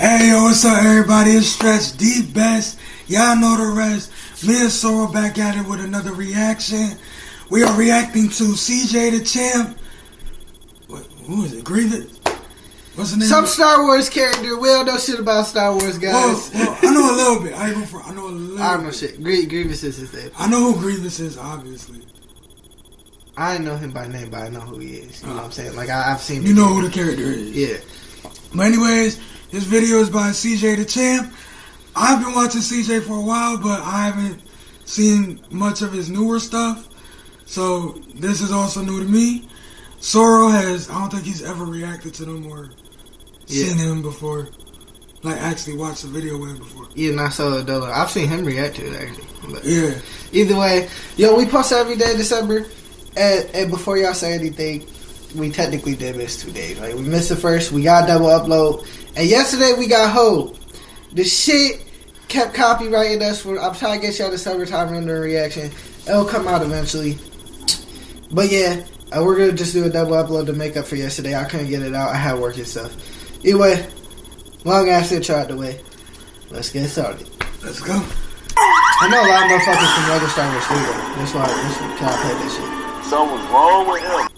Hey, yo, what's up, everybody? It's Stretch the Best. Y'all know the rest. Me and Sorrel back at it with another reaction. We are reacting to Cjdachamp. Who is it? Grievous? What's the name? Some Star Wars character. We don't know shit about Star Wars, guys. Well, I know a little bit. I know a little I don't know shit. Grievous is his name. I know who Grievous is, obviously. I know him by name, but I know who he is. You know what I'm saying? Like, I've seen him. You know who the character is. Yeah. But anyways, this video is by Cjdachamp. I've been watching CJ for a while, but I haven't seen much of his newer stuff. So this is also new to me. Sorrel has, I don't think he's ever reacted to them or seen him before. Like, actually watched the video with him before. Yeah, not so though. I've seen him react to it, actually. But yeah. Either way, yo, we post every day in December. And before y'all say anything, we technically did miss 2 days. Like, we missed the first, we got double upload. And yesterday we got hold. The shit kept copyrighting us for, I'm trying to get y'all the summertime render reaction. It'll come out eventually. But yeah, we're going to just do a double upload to make up for yesterday. I couldn't get it out. I had work and stuff. Anyway, long ass intro out the way. Let's get started. Let's go. I know a lot of motherfuckers from other Star Wars studio. That's why I play this shit. Something's wrong with him.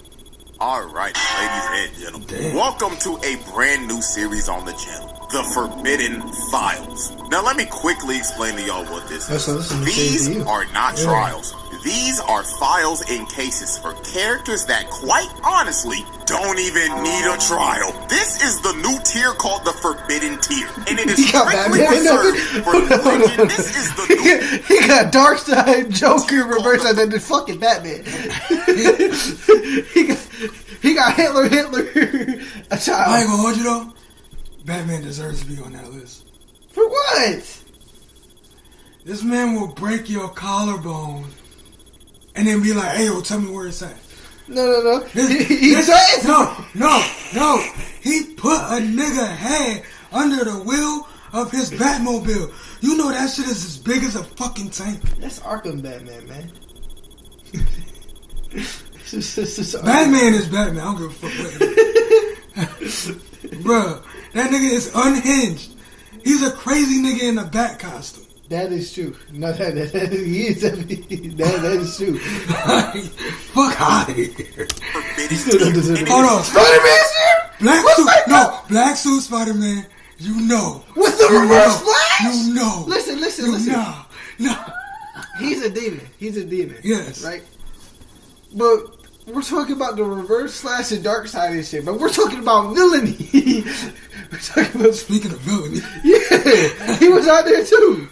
Alright, ladies and gentlemen. Welcome to a brand new series on the channel. The Forbidden Files. Now let me quickly explain to y'all what this is. These are not trials. These are files in cases for characters that quite honestly don't even need a trial. This is the new tier called the Forbidden Tier. And it is strictly reserved for legend. This is the new... He got Darkseid, Joker, Reverse, and then the fucking Batman. he got Hitler, a child. I ain't gonna hold you though. Batman deserves to be on that list. For what? This man will break your collarbone and then be like, hey, yo, tell me where it's at. No. He put a nigga head under the wheel of his Batmobile. You know that shit is as big as a fucking tank. That's Arkham Batman, man. Batman is Batman. I don't give a fuck what it is. Bruh, that nigga is unhinged. He's a crazy nigga in a bat costume. That is true. No, that is true. Fuck out of here. He still don't deserve it. Hold on. Spider-Man's here? Black suit Spider-Man. You know. With the reverse flash? You know. Listen. No. He's a demon. Yes. Right? But we're talking about the reverse slash and dark side and shit, but we're talking about villainy. We're talking about... Speaking of villainy. Yeah, he was out there too.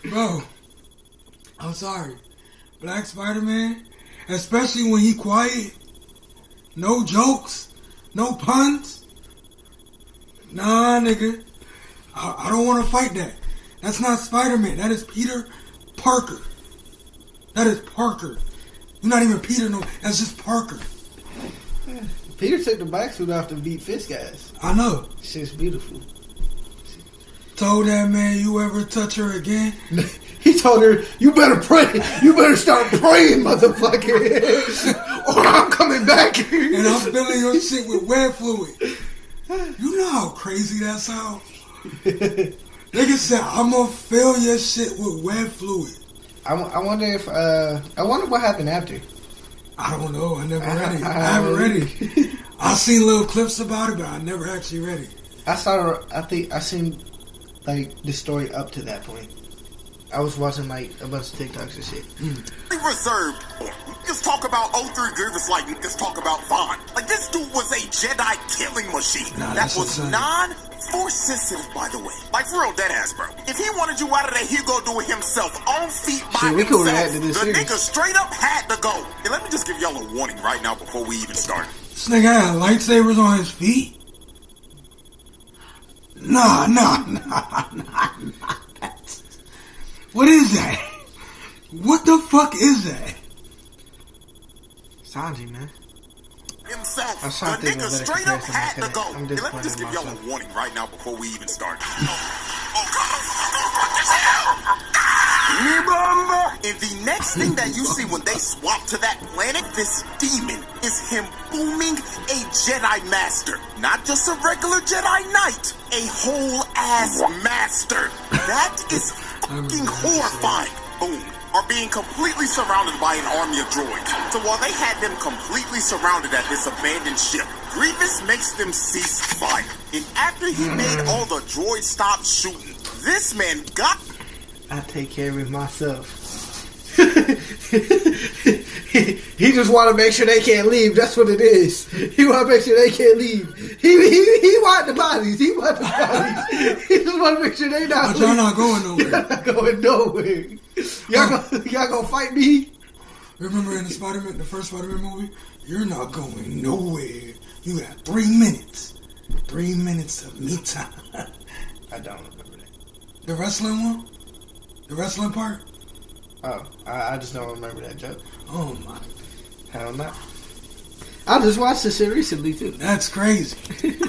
Bro, I'm sorry. Black Spider-Man, especially when he quiet, no jokes, no puns. Nah, nigga. I don't want to fight that. That's not Spider-Man. That is Peter Parker. That is Parker. You're not even Peter, no. That's just Parker. Yeah. Peter took the black suit off to beat Fisk ass. I know. Shit's beautiful. Told that man, you ever touch her again? He told her, you better pray. You better start praying, motherfucker. Or I'm coming back. And I'm filling your shit with web fluid. You know how crazy that sounds? Nigga said, I'm gonna fill your shit with web fluid. I wonder if I wonder what happened after. I don't know. I never read it. I haven't read it. I seen little clips about it, but I never actually read it. I seen like the story up to that point. I was watching like a bunch of TikToks and shit. Reserved. Niggas talk about 03 Grievous like niggas talk about Vaughn. Like, this dude was a Jedi killing machine. That was non-force sensitive, by the way. Like, for real, dead ass, bro. If he wanted you out of there, he'd go do it himself, on feet by himself. The nigga straight up had to go. And let me just give y'all a warning right now before we even start. This nigga had lightsabers on his feet? Nah. What is that? What the fuck is that? Sanji, man. Himself. The nigga straight up had to go. And let me just give y'all a warning right now before we even start. Remember, And the next thing that you see when they swap to that planet, this demon, is him booming a Jedi Master. Not just a regular Jedi Knight, a whole ass master. That is fucking horrifying. Boom. Are being completely surrounded by an army of droids. So while they had them completely surrounded at this abandoned ship, Grievous makes them cease fire. And after he made all the droids stop shooting, this man got... I take care of it myself. He just want to make sure they can't leave. That's what it is. He want to make sure they can't leave. He want the bodies. He want the bodies. He just want to make sure they not. But y'all not going nowhere. Y'all not going nowhere. Y'all gonna fight me? Remember in the first Spider-Man movie? You're not going nowhere. You got 3 minutes. 3 minutes of me time. I don't remember that. The wrestling one? The wrestling part? Oh, I just don't remember that joke. Oh my. Hell no. I just watched this shit recently too. That's crazy.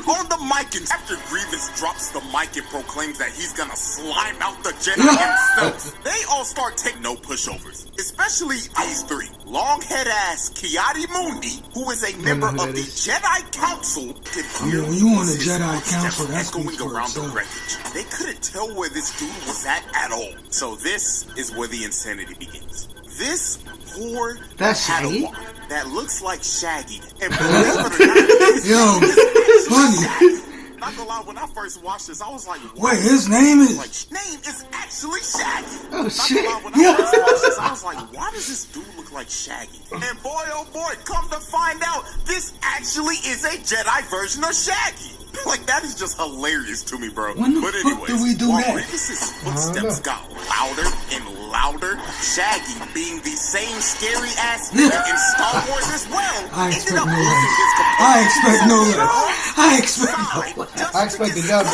On the mic, and after Grievous drops the mic and proclaims that he's gonna slime out the Jedi himself, they all start taking no pushovers. Especially these three. Longhead ass Kiadi Mundi, who is a member of the Jedi Council, could hear when you on the Jedi Council, that's echoing around the wreckage. They couldn't tell where this dude was at all. So this is where the insanity begins. This poor Padawan that looks like Shaggy, and believe it or not, funny. Not gonna lie, when I first watched this, I was like, wait, his name is... name is actually Shaggy. Oh, shit. Not gonna lie, when I first watched this, I was like, why does this dude look like Shaggy? And boy, oh boy, come to find out, this actually is a Jedi version of Shaggy. Like, that is just hilarious to me, bro. When the fuck did we do that? Grievous' footsteps got louder and louder, Shaggy, being the same scary ass nigga in Star Wars as well, I ended up expect no losing less. his I expect no less. I expect no side less. just I expect to the get dub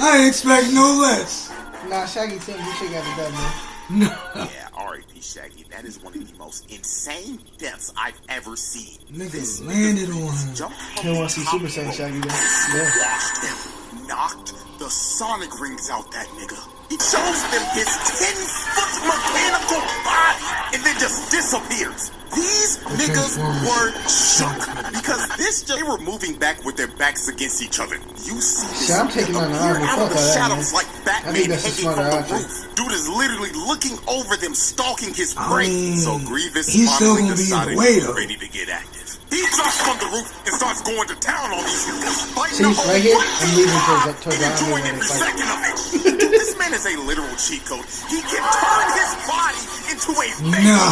I expect no less. Nah, Shaggy said you should got the dub, man. No. Yeah, R.I.P. Shaggy. That is one of the most insane deaths I've ever seen. Niggas landed on him. Jumped from He the wants to see top Super Saiyan rope, Shaggy though. Yeah. squashed him, knocked the sonic rings out that nigga. He shows them his 10-foot mechanical body and then just disappears. These niggas were shook because they were moving back with their backs against each other. You see this Shit, I'm taking on the appear army. out Fuck of the all that, shadows man. like I Batman think that's a hanging from smarter the outfit. roof. Dude is literally looking over them, stalking his I prey. mean, So Grievous he's still finally gonna be in the decided way, he's though. ready to get active. He jumps from the roof and starts going to town on these niggas. See, right here, I'm leaving towards the and enjoying army when every they fight. second of it. Dude, this man is a literal cheat code. He can turn his body into a face. No.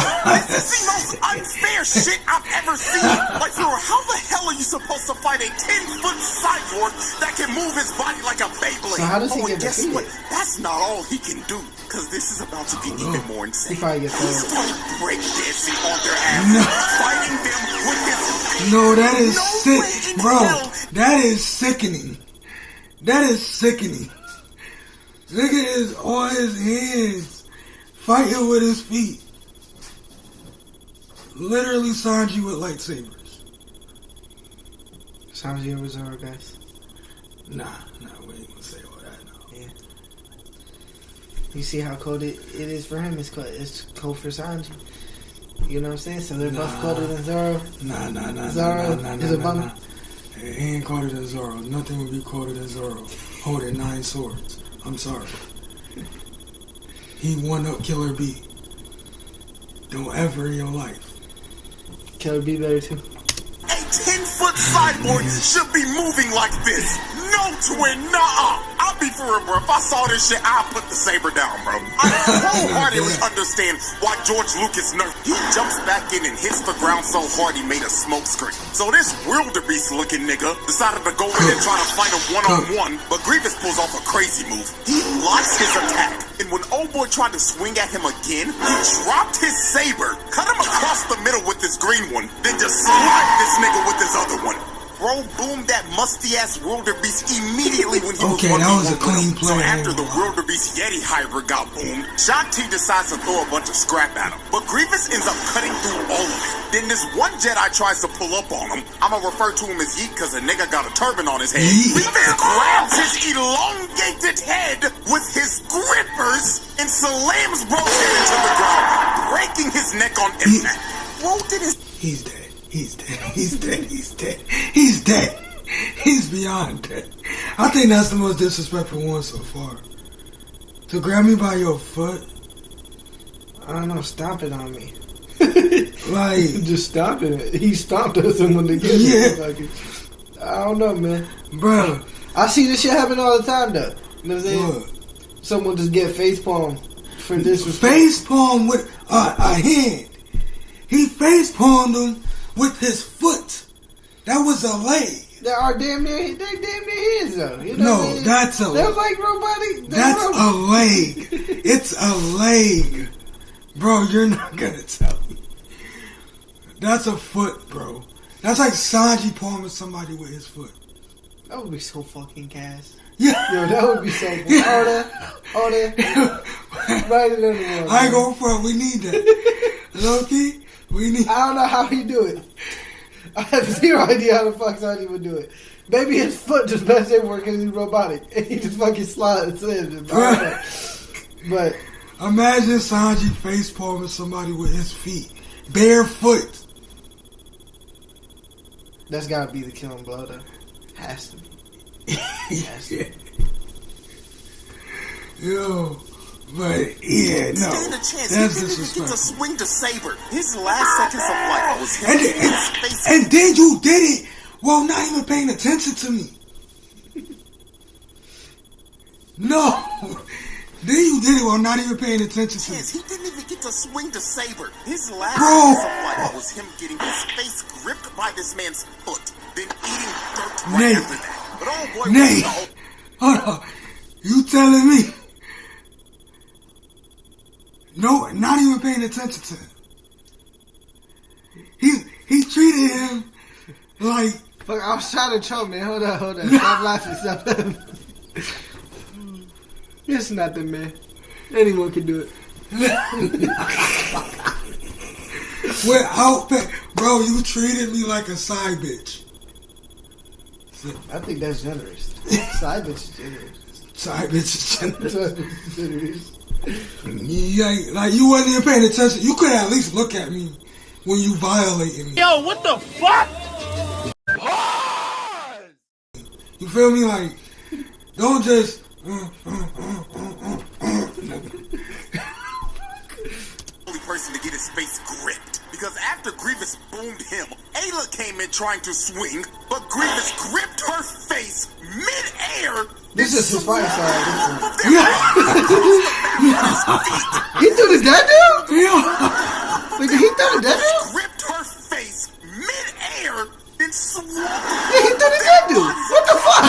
This is the most unfair shit I've ever seen. Like, bro, how the hell are you supposed to fight a 10-foot cyborg that can move his body like a Beyblade? So how does he and get guess defeated? what? That's not all he can do, because this is about to get even more insane. He probably gets He killed. started breakdancing on their asses, No. fighting them with his feet. No, that is No sick. way in Bro, hell. that is sickening. That is sickening. Nigga is on his hands, fighting with his feet. Literally Sanji with lightsabers. Sanji over Zoro, guys. Nah, we ain't gonna say all that now. Yeah. You see how cold it is for him? It's cold for Sanji. You know what I'm saying? So they're both colder than Zoro. Nah. Zoro is a bummer. He ain't colder than Zoro. Nothing would be colder than Zoro. Holding 9 swords. I'm sorry. He won up Killer B. Don't ever in your life. Killer B better too. A 10-foot cyborg should be moving like this. No twin, nuh-uh. I'll be for real, bro. If I saw this shit, I'll put the saber down, bro. I wholeheartedly understand why George Lucas nerfed. He jumps back in and hits the ground so hard he made a smoke screen. So this wildebeest-looking nigga decided to go in and try to fight him one-on-one, but Grievous pulls off a crazy move. He blocks his attack, and when old boy tried to swing at him again, he dropped his saber, cut him across the middle with his green one, then just slapped this nigga with his other one. Bro, bro boomed that musty-ass wildebeest immediately when he Okay, was that was a with clean him. play. So after the wildebeest Yeti hybrid got boomed, Shanti decides to throw a bunch of scrap at him. But Grievous ends up cutting through all of it. Then this one Jedi tries to pull up on him. I'm gonna refer to him as Yeet because the nigga got a turban on his head. Grievous grabs his elongated head with his grippers and slams bro's head into the ground, breaking his neck on impact. Bro did his... He's dead. He's dead. He's dead. He's dead. He's dead. He's beyond dead. I think that's the most disrespectful one so far. To grab me by your foot. I don't know, stomp it on me. Like, just stomping it. He stomped us and when they get yeah. Like, I don't know, man. Bro. I see this shit happen all the time, though. You know what I'm saying? What? Someone just get facepalm for disrespect. Facepalm with a hand. He facepalmed him with his foot. That was a leg. They are damn near his, though. You know No, that's a... They're like robotic. That's a leg. It's a leg. Bro, you're not gonna tell me. That's a foot, bro. That's like Sanji palming somebody with his foot. That would be so fucking gas. Yeah. Yo, that would be so cool. All that. Right in the wall. I ain't going front. We need that. Loki, we need... I don't know how he do it. I have zero idea how the fuck Sanji would do it. Maybe his foot just best everywhere because he's robotic. And he just fucking slides in. But... Imagine Sanji face palming somebody with his feet. Barefoot. That's gotta be the killing blow, though. Has to be. Has to be. Yo, but yeah, no. That's disrespectful. To swing the saber. His last seconds of life was him in his face. And then you did it while not even paying attention to me. No. Then you did it while not even paying attention to me. He didn't even get to swing the saber. His last seconds of life was him getting his face gripped by this man's foot, then eating dirt right after that. But oh boy, Nate, hold on. You telling me? No, not even paying attention to him. He treated him like... Fuck, I was trying to choke, man. Hold on. Stop laughing, stop laughing. It's nothing, man. Anyone can do it. Bro, you treated me like a side bitch. I think that's generous. Side bitch is generous. Side bitch is generous. Side bitch is generous. Yeah, like you wasn't even paying attention. You could at least look at me when you violated me. Yo, what the fuck? You feel me? Like, don't just... Only person to get his face gripped. Because after Grievous boomed him, Ayla came in trying to swing, but Grievous gripped her face mid-air. This is his fire side. Yeah. He threw the dead dude? Yeah. Wait, did he throw the dead dude? Gripped her face mid-air, then swung. Yeah, he threw the dead dude. What the fuck?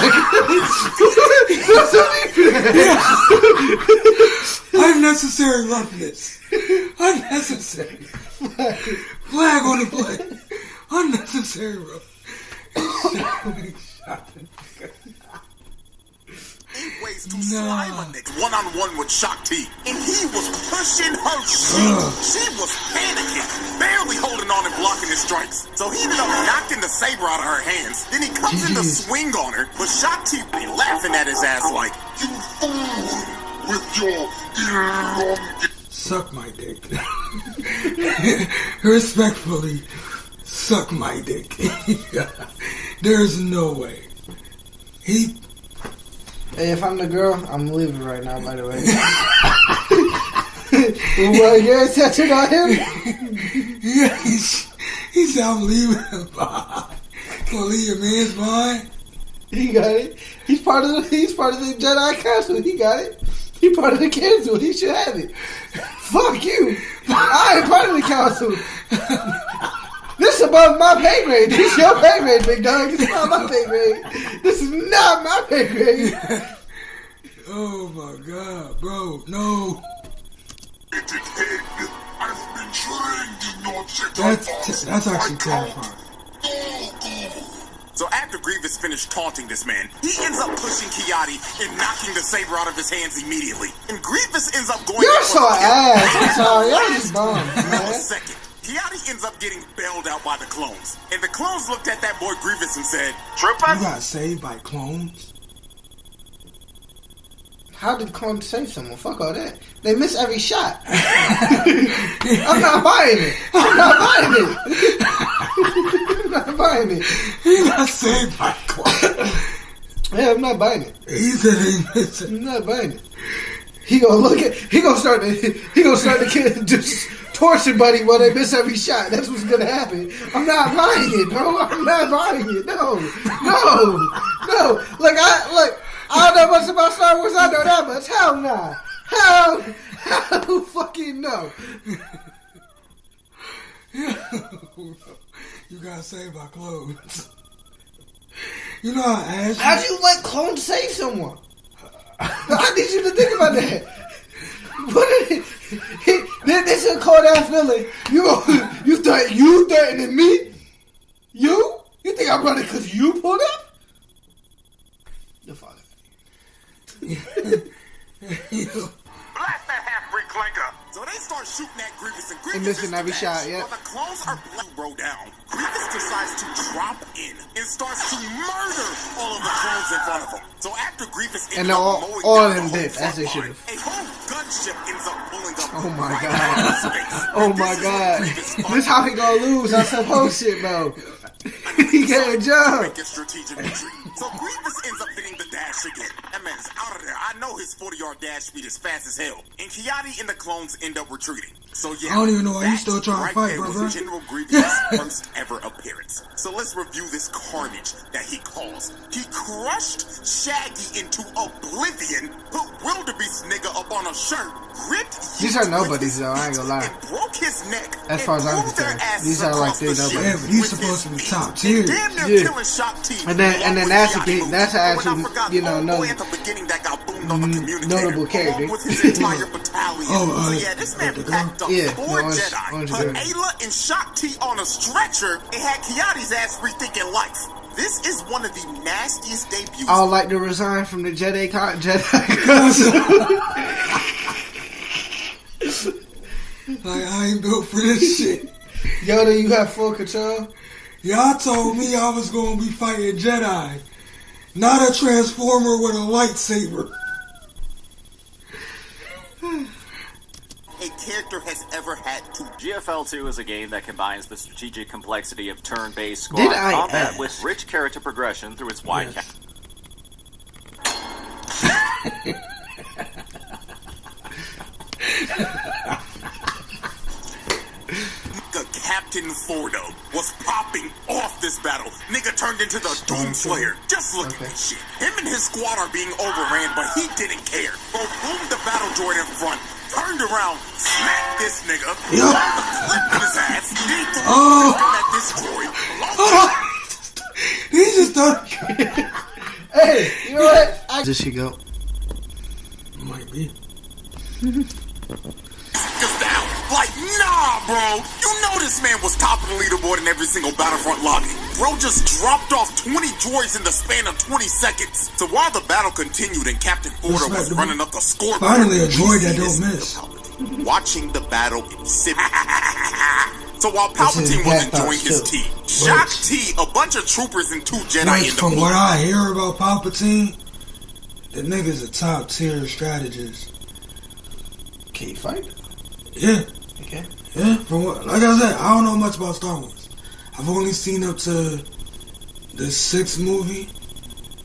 Unnecessary roughness. Unnecessary. Flag on the play. Unnecessary roughness. 8 ways to slime a nigga one-on-one with Shakti, and he was pushing her shit. She was panicking, barely holding on and blocking his strikes. So he ended up knocking the saber out of her hands. Then he comes in to swing on her, but Shakti be laughing at his ass like, "You fool with your elongated." Suck my dick. Respectfully, suck my dick. There's no way. Hey, if I'm the girl, I'm leaving right now, by the way. Well, you're tattooed on him? Yeah, he said, I'm leaving him behind. Gonna leave your man's behind? He got it. He's part of the Jedi Council. He got it. He's part of the council. He should have it. Fuck you. I ain't part of the council. This is above my pay grade. This is your pay grade, big dog. This is not my pay grade. This is not my pay grade. Oh my god, bro. No. That's actually terrifying. So after Grievous finished taunting this man, he ends up pushing Ciyadi and knocking the saber out of his hands immediately. And Grievous ends up going... You're so ass. I'm sorry. Y'all just bum, man. Second, Ciyadi ends up getting bailed out by the clones. And the clones looked at that boy Grievous and said, Trooper? You got saved by clones? How did clones save someone? Fuck all that. They miss every shot. I'm not buying it. I'm not buying it. I'm not buying it. He got saved by clones. Yeah, I'm not buying it. He said he missed it. I'm not buying it. He gonna start to kid just torture buddy while they miss every shot. That's what's gonna happen. I'm not buying it, bro. I'm not buying it. No. Look, I don't know much about Star Wars. I know that much. Hell nah. Hell fucking no. You got saved by clones. You know how Ash... How'd you let clones save someone? I need you to think about that. This is a cold ass feeling. You threatening me? You think I'm running because you pulled up? The father. Blast that half-brick clanker! So they start shooting at Grievous and Grievous missing every shot, yeah. While the clones are bro down, Grievous decides to drop in and starts to murder all of the clones in front of him. So after Grievous ends up mowing all of down them the did, whole as they front should have. line, a whole gunship ends up pulling up. Oh my right god. out of space. Oh And my this is god. when Grievous This how he gonna lose on some whole shit, bro. He can't jump. Strategic retreat. So Grievous ends up hitting the dash again. That man's out of there. I know his 40-yard dash speed is fast as hell. And Ciyadi and the clones end up retreating. So yeah, I don't even know why you that still trying to right fight, there brother. was General Grievous' first ever appearance. So let's review this carnage that he caused. He crushed Shaggy into oblivion, put Wildebeest nigga up on a shirt, ripped These are nobodies though, I ain't gonna lie. and broke his neck. As far as I'm concerned, these are like three nobodies. Yeah, but he's supposed to be top tier. Yeah. And then that's actually, you know, notable character. So yeah, this man packed up 4 Jedi, put Ayla and Shakti on a stretcher, and had Ciyadi's ass rethinking life. This is one of the nastiest debuts. I would like to resign from the Jedi Like, I ain't built for this shit. Yoda, you have full control? Y'all told me I was going to be fighting Jedi, not a Transformer with a lightsaber. A character has ever had to. GFL 2 is a game that combines the strategic complexity of turn-based squad Did I combat ask? with rich character progression through its wide Yes. Nigga, Captain Fordo was popping off this battle. Nigga turned into the Doomslayer. Just look at this shit. Him and his squad are being overran, but he didn't care. Bro, boomed the battle droid in front, turned around, smacked this nigga, dropped the clip in his ass, he threw at this droid. He just thought... Hey, you know what? This should go. Might be. Down. Like, nah, bro. You know this man was top of the leaderboard in every single Battlefront lobby. Bro just dropped off 20 droids in the span of 20 seconds. So while the battle continued and Captain Fordo was running up the scoreboard, finally a droid that don't miss. Watching the battle in sipping. So while Palpatine was enjoying his tea, Shakti, a bunch of troopers and 2 Jedi in the From what I hear about Palpatine, the nigga's a top tier strategist. Can you fight? Yeah. Okay. Yeah, from what, like I said, I don't know much about Star Wars. I've only seen up to the 6th movie.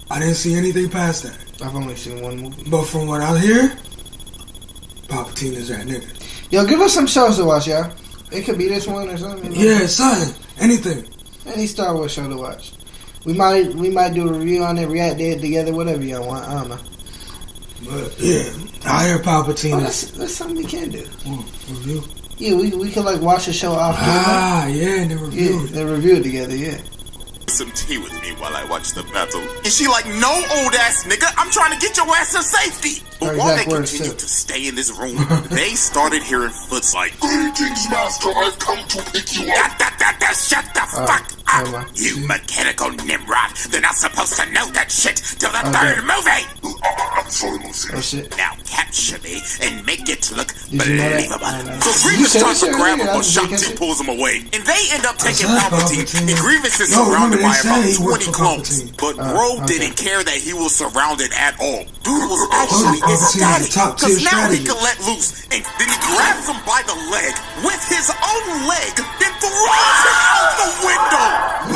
I didn't see anything past that. I've only seen one movie. But from what I hear, Palpatine is that nigga. Yo, give us some shows to watch, y'all. It could be this one or something. Yeah, son. Anything. Any Star Wars show to watch. We might do a review on it, react to it together, whatever y'all want. I don't know. But yeah, I hear Palpatine. That's something we can do. Review. Yeah, we could like watch a show off. Yeah, and then review. Yeah, then review it together. Yeah. Some tea with me while I watch the battle. And she like, no, old ass nigga, I'm trying to get your ass to safety. But while they continued to stay in this room, they started hearing foots like, "Greetings, master, I've come to pick you up." Shut the fuck up. You mechanical Nimrod. They're not supposed to know that shit till the third movie. I'm sorry, Lucy. Oh shit. Now capture me and make it look Did you know that? believable. I know. So Grievous tries to grab him, but Shang-Chi pulls him away. And they end up taking Palpatine, and Grievous is surrounded by about 20 clones. But Bro didn't care that he was surrounded at all. Dude was actually ecstatic, because now he can let loose. And then he grabs him by the leg with his own leg, then throws him out the window.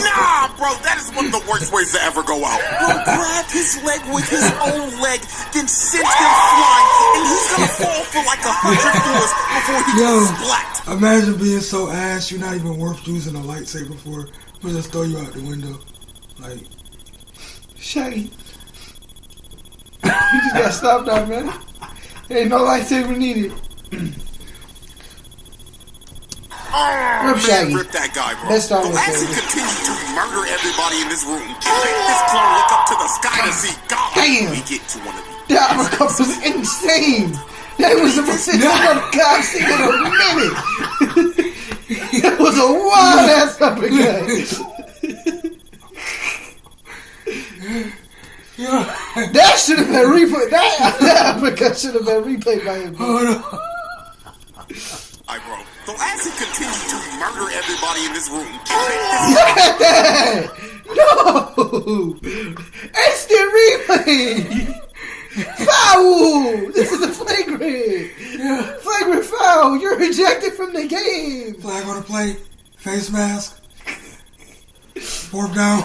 Nah, bro, that is one of the worst ways to ever go out. Bro grabbed his leg with his own leg, then sent him flying, and he's gonna fall for like 100 floors before he gets splat. Imagine being so ass you're not even worth using a lightsaber for. We'll just throw you out the window. Like, Shaggy. You just got stopped out, man. There ain't no lightsaber needed. Rip Shaggy. Rip that guy, bro. Best Star So Wars as he favorite. continues to murder everybody in this room, make this clone look up to the sky to see God. Damn. We get to one of these. That uppercut was insane. That was the most uppercut I've seen in a minute. That was a wild ass uppercut. That should have been replayed. That uppercut should have been replayed by him. Alright, bro. So as he continues to murder everybody in this room, Look at that! No! Instant replay! Foul! This is a flagrant! Flagrant foul! You're ejected from the game! flag on the plate, face mask, fourth down.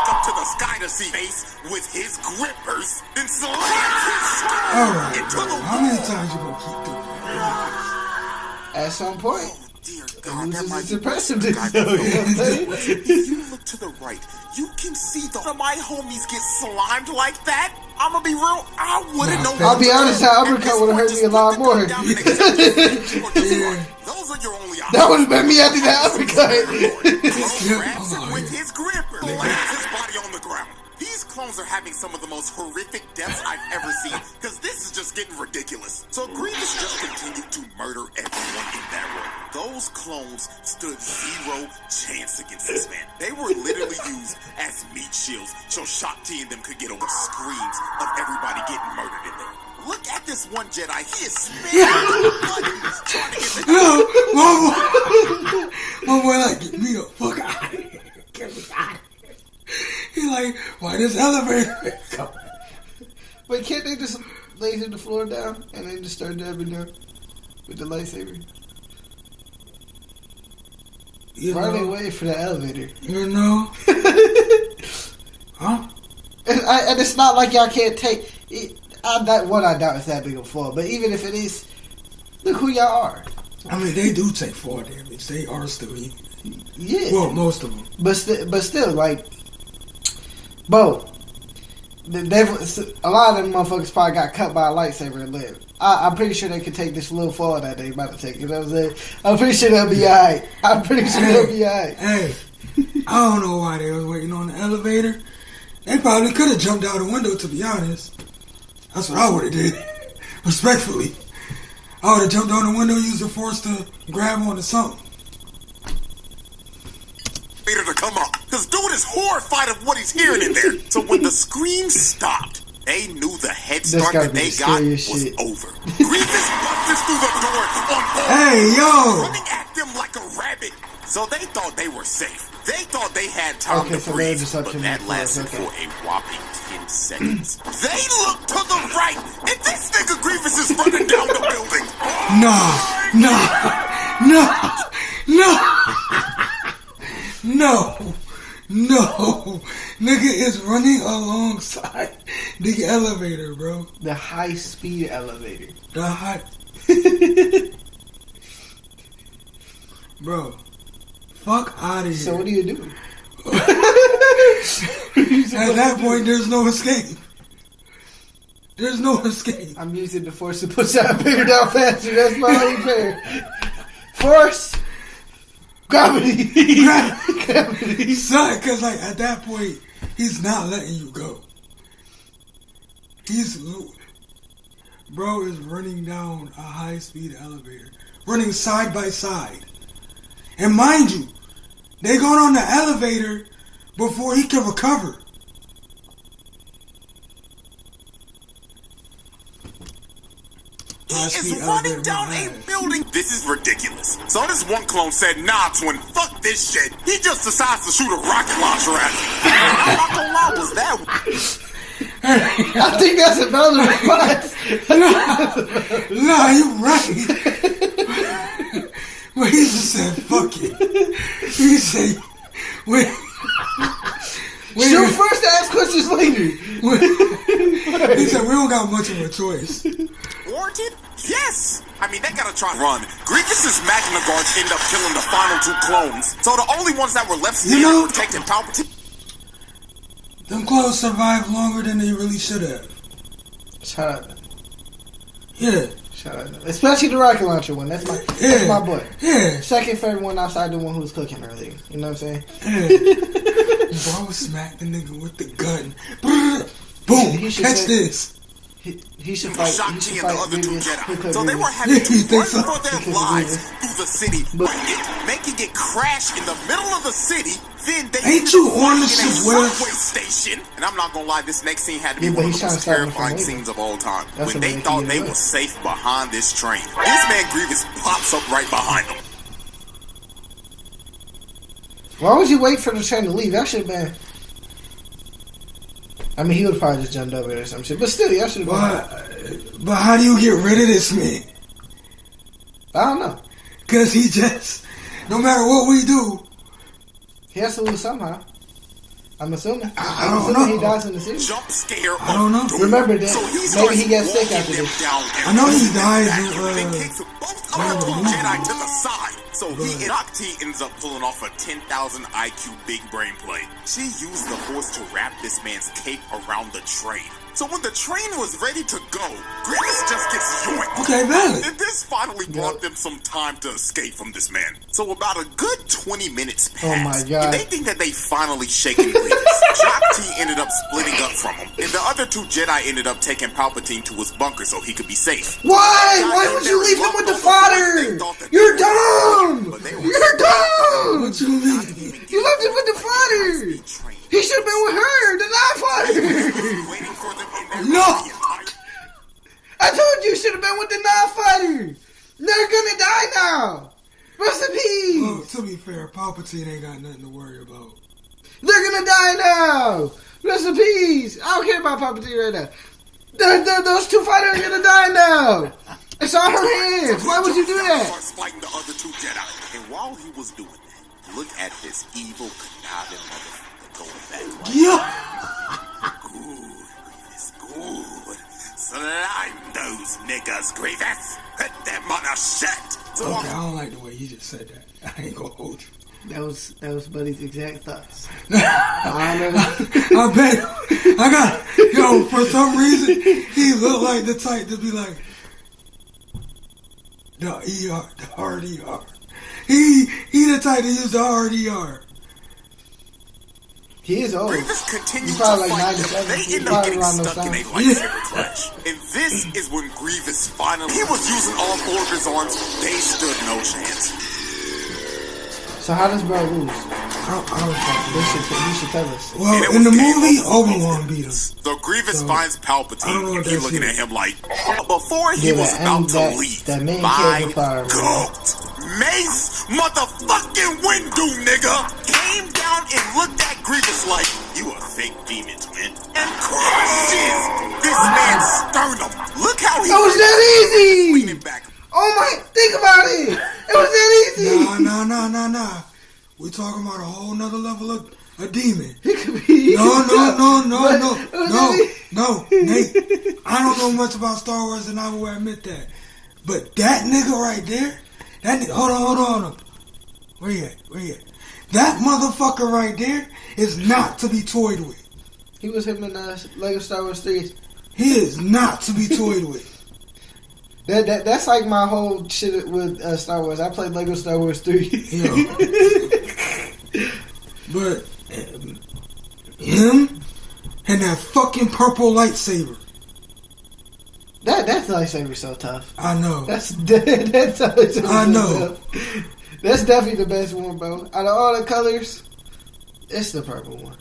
look up to the sky to see face with his grippers, then slams his skull Alright, into bro. the How many wall. times you gonna keep doing that? At some point, Dear it God, that loses might its be impressiveness, God, though. You know what I'm saying? If you look to the right, you can see the my homies get slimed like that. I'm gonna be real, I wouldn't know. I'll be honest, that uppercut would have hurt me a lot more. Those are your only options. That would have been me after that uppercut. Clone grabs him with his gripper, lands his body on the ground. These clones are having some of the most horrific deaths I've ever seen, because this is just getting ridiculous. So Grievous just continued to murder everyone in that room. Those clones stood zero chance against this man. They were literally used as meat shields, so Shakti and them could get over screams of everybody getting murdered in there. Look at this one Jedi. He is spamming buttons trying to get the My boy like, get me the fuck out of here. Get me out of here. He like, why this elevator? Wait, can't they just laser the floor down and then just start dabbing down with the lightsaber? Why are they waiting for the elevator? You know? Huh? And it's not like y'all can't take it. I doubt it's that big of a flaw. But even if it is, look who y'all are. I mean, they do take fall damage. They are still human. Yeah. Well, most of them. But still, like, bro, a lot of them motherfuckers probably got cut by a lightsaber and lived. I'm pretty sure they could take this little fall that they about to take. You know what I'm saying? I'm pretty sure they'll be alright. Hey, I don't know why they was waiting on the elevator. They probably could have jumped out a window, to be honest. That's what I would have did. Respectfully. I would have jumped on the window, used the force to grab onto something. to come up, because dude is horrified of what he's hearing in there. So when the scream stopped, they knew the head start that they got was over. Grievous busted through the door on all running at them like a rabbit. So they thought they were safe. They thought they had time to breathe, but that lasted for a whopping 10 seconds. They looked to the right, and this nigga Grievous is running down the building. No. Nigga is running alongside the elevator, bro. The high-speed elevator. Bro, fuck out of here. So what do you do? At that point, there's no escape. There's no escape. I'm using the force to push that elevator down faster. That's my only prayer. Force. Gravity. Son, because like at that point, he's not letting you go. Bro is running down a high-speed elevator. Running side by side. And mind you, They got on the elevator before he could recover. He is running down a building. This is ridiculous. So this one clone said, nah, twin, fuck this shit. He just decides to shoot a rocket launcher at him. I'm not gonna lie, was that? I think that's a valid response. Nah, you're right. But he just said, fuck it. He said, wait. Shoot first, ask questions later. He said, we don't got much of a choice. Warranted? Yes! I mean, they gotta try to run. Grievous's Magna Guards end up killing the final 2 clones. So the only ones that were left standing were protecting Palpatine. Them clones survived longer than they really should have. Shut up. Yeah. Shut up. Especially the rocket launcher one. That's my boy. Yeah. Second favorite one outside the one who was cooking earlier. You know what I'm saying? Yeah. Bro smacked the nigga with the gun. Boom. Catch this. He should fight. Shang-Chi He should and the fight other 2 Grievous. Jedi. So they were having to run for their lives through the city, making it crash in the middle of the city. Then they Ain't you on the in a subway station? And I'm not gonna lie, this next scene had to be Yeah, one but of the he's most trying to stop him terrifying from scenes of all time. That's When what they they thought keep they doing. were safe behind this train, this man Grievous pops up right behind them. Why would you wait for the train to leave? That should have been. I mean, he would have probably just jumped over it or some shit. But still, y'all should have been. But how do you get rid of this man? I don't know. Because he just, no matter what we do, He has to lose somehow. I'm assuming. I don't know. He dies in the city. Jump scare. I don't know. Remember that. So Maybe he gets sick after this. I know he dies in, Then kicks both other 2 Jedi to the side. So he and Akti ends up pulling off a 10,000 IQ big brain play. She used the Force to wrap this man's cape around the train. So when the train was ready to go, Grievous just gets yoinked. Okay, valid. And this finally brought them some time to escape from this man. So about a good 20 minutes passed. Oh my God. And they think that they finally shaken Grievous. Shakti ended up splitting up from him. And the other 2 Jedi ended up taking Palpatine to his bunker so he could be safe. Why? Why would you leave him with the fodder? You're dumb! You're dumb! What you mean? You left him with the fodder! He should have been with her, the non-fodder! Waiting for them in their No! I told you should have been with the non-fodder! They're gonna die now! Rest in peace! Well, to be fair, Palpatine ain't got nothing to worry about. They're gonna die now! Rest in peace! I don't care about Palpatine right now. Those 2 fighters are gonna die now! It's on her hands! Why would you do that? Starts fighting the other 2 Jedi. And while he was doing that, look at this evil, conniving motherfucker going back. Yeah. Good, Grievous, good. Slime those niggas, Grievous. Put them on a shit. So Okay, I don't like the way you just said that. I ain't gonna hold you. That was Buddy's exact thoughts. I bet. For some reason, he looked like the type to be like, the ER, the hard ER. He the type to use the hard ER. He is old. Grievous continues He's to probably fight like them. 97. They He's end up probably getting around those stuck in a times. lightsaber clash. And this is when Grievous finally... He was using all 4 of his arms. They stood no chance. So how does bro lose? I don't You should tell us. Well, And it in the was game movie, over for Obi-Wan both beat him. So Grievous So, finds I don't know Palpatine, what and he's that's looking it. at him like, before he Yeah, was and about to that- leave, that man my killed the fire, man. goat, Mace motherfucking Windu, nigga, came down and looked at Grievous like, you a fake demon, twin, and crushes this man's sternum. Look how he It was that easy! leaning back. Oh my, think about it! It was that easy! Nah. We talking about a whole nother level of a demon. It could be. No, No. Nate. I don't know much about Star Wars, and I will admit that. But that nigga right there, hold on. Where you at? That motherfucker right there is not to be toyed with. He was him in Lego Star Wars 3. He is not to be toyed with. That's like my whole shit with Star Wars. I played Lego Star Wars 3. But him and that fucking purple lightsaber. That lightsaber's so tough. I know. That's lightsaber. I know. That's definitely the best one, bro. Out of all the colors, it's the purple one.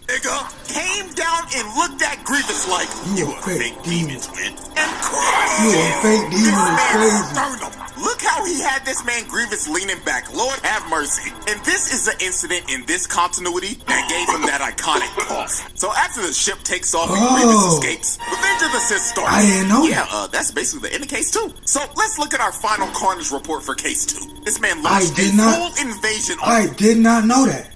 Nigga came down and looked at Grievous like, you a fake demon, twin. And crushed You a him. fake demon This is man crazy. burned him. Look how he had this man Grievous leaning back. Lord have mercy. And this is the incident in this continuity that gave him that iconic cough. So after the ship takes off and Grievous escapes, Revenge of the Sith starts. I didn't know Yeah, that's basically the end of Case 2. So let's look at our final Carnage report for Case 2. This man launched a full invasion on... I did not know that.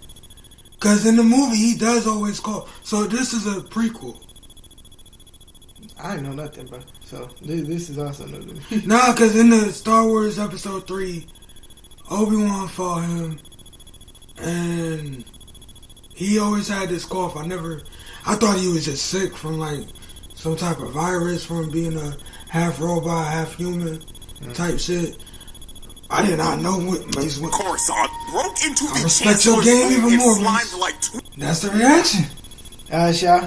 Because in the movie, he does always call. So this is a prequel. I didn't know nothing, bro. So this is also new to me. Nah, because in the Star Wars Episode 3, Obi-Wan fought him. And he always had this cough. I thought he was just sick from like some type of virus from being a half robot, half human type shit. I did not know what Mace went. Coruscant broke into I the respect your Chancellor's game room even and more, slimed Mace. like That's the reaction. Alright, y'all.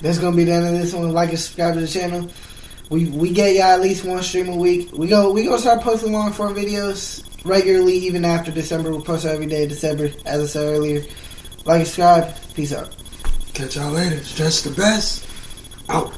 That's gonna be the end of this one. Like and subscribe to the channel. We get y'all at least one stream a week. We gonna start posting long form videos regularly even after December. We'll post every day in December, as I said earlier. Like and subscribe. Peace out. Catch y'all later. Stretch the best. Out.